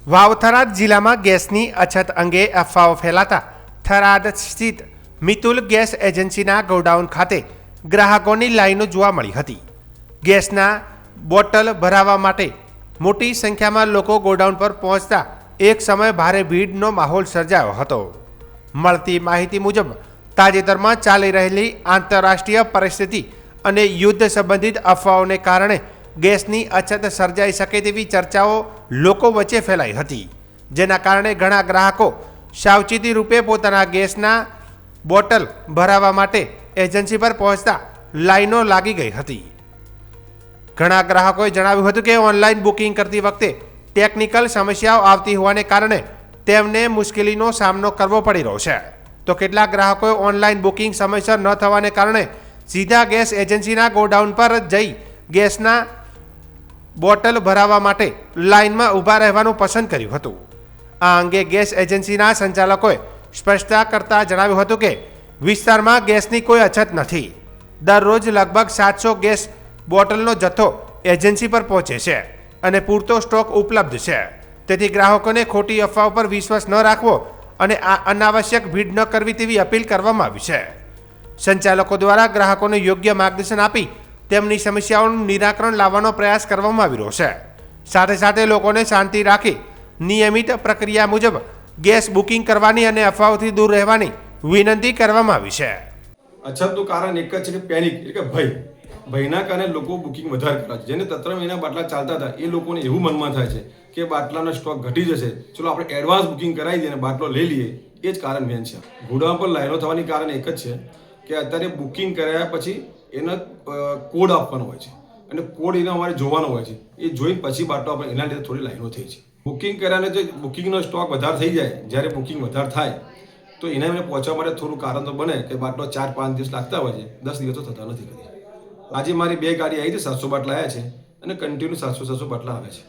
વાવ-થરાદ જિલ્લામાં ગેસની અછત અંગે અફવાઓ ફેલાતા થરાદ સ્થિત મિતુલ ગેસ એજન્સીના ગોડાઉન ખાતે ગ્રાહકોની લાઈનો જોવા મળી હતી. ગેસના બોટલ ભરાવવા માટે મોટી સંખ્યામાં લોકો ગોડાઉન પર પહોંચતા એક સમયે ભારે ભીડનો માહોલ સર્જાયો હતો. મળતી માહિતી મુજબ તાજેતરમાં ચાલી રહેલી આંતરરાષ્ટ્રીય પરિસ્થિતિ અને યુદ્ધ સંબંધિત અફવાઓને કારણે ગેસની અછત સર્જાઈ શકે તેવી ચર્ચાઓ લોકો વચ્ચે ફેલાઈ હતી, જેના કારણે ઘણા ગ્રાહકો સાવચેતી રૂપે પોતાના ગેસના બોટલ ભરાવવા માટે એજન્સી પર પહોંચતા લાઈનો લાગી ગઈ હતી. ઘણા ગ્રાહકોએ જણાવ્યું હતું કે ઓનલાઈન બુકિંગ કરતી વખતે ટેકનિકલ સમસ્યાઓ આવતી હોવાને કારણે તેમને મુશ્કેલીનો સામનો કરવો પડી રહ્યો છે. તો કેટલાક ગ્રાહકોએ ઓનલાઈન બુકિંગ સમયસર ન થવાને કારણે સીધા ગેસ એજન્સીના ગોડાઉન પર જઈ ગેસના બોટલ ભરાવવા માટે લાઇનમાં ઊભા રહેવાનું પસંદ કર્યું હતું. આ અંગે ગેસ એજન્સીના સંચાલકોએ સ્પષ્ટતા કરતા જણાવ્યું હતું કે વિસ્તારમાં ગેસની કોઈ અછત નથી. દરરોજ લગભગ 700 ગેસ બોટલનો જથ્થો એજન્સી પર પહોંચે છે અને પૂરતો સ્ટોક ઉપલબ્ધ છે. તેથી ગ્રાહકોને ખોટી અફવાઓ પર વિશ્વાસ ન રાખવો અને આ અનાવશ્યક ભીડ ન કરવી તેવી અપીલ કરવામાં આવી છે. સંચાલકો દ્વારા ગ્રાહકોને યોગ્ય માર્ગદર્શન આપી તેમની સમસ્યાઓનું નિરાકરણ લાવવાનો પ્રયાસ કરવામાં આવી રહ્યો છે. સાથે સાથે લોકોને શાંતિ રાખી નિયમિત પ્રક્રિયા મુજબ ગેસ બુકિંગ કરવાની અને અફવાઓથી દૂર રહેવાની વિનંતી કરવામાં આવી છે. અછતનું કારણ એક જ છે કે પેનિક એટલે કે ભયના કારણે લોકો બુકિંગ વધારે કરે છે. જેને 3 મહિના બાટલા ચાલતા હતા એ લોકોને એવું મનમાં થાય છે કે બાટલાનો સ્ટોક ઘટી જશે, ચલો આપણે એડવાન્સ બુકિંગ કરાવી દઈએ અને બાટલો લઈ લઈએ. એ જ કારણ મેન છે. ગોડાઉન પર લાઈનો થવાની કારણ એક જ છે કે અત્યારે બુકિંગ કરાયા પછી એનો કોડ આપવાનો હોય છે અને કોડ એને અમારે જોવાનો હોય છે. એ જોઈને પછી બાટલો આપણે એના લીધે થોડી લાઈનો થઈ છે. બુકિંગ કર્યાને જો બુકિંગનો સ્ટોક વધારે થઈ જાય, જ્યારે બુકિંગ વધારે થાય તો એના મને પહોંચવા માટે થોડું કારણ તો બને કે બાટલો 4-5 દિવસ લાગતા હોય છે, 10 દિવસ તો થતા નથી કદી. આજે મારી 2 ગાડી આવી છે, 700 બાટલા આવ્યા છે અને કન્ટિન્યુ 700 બાટલા આવે છે.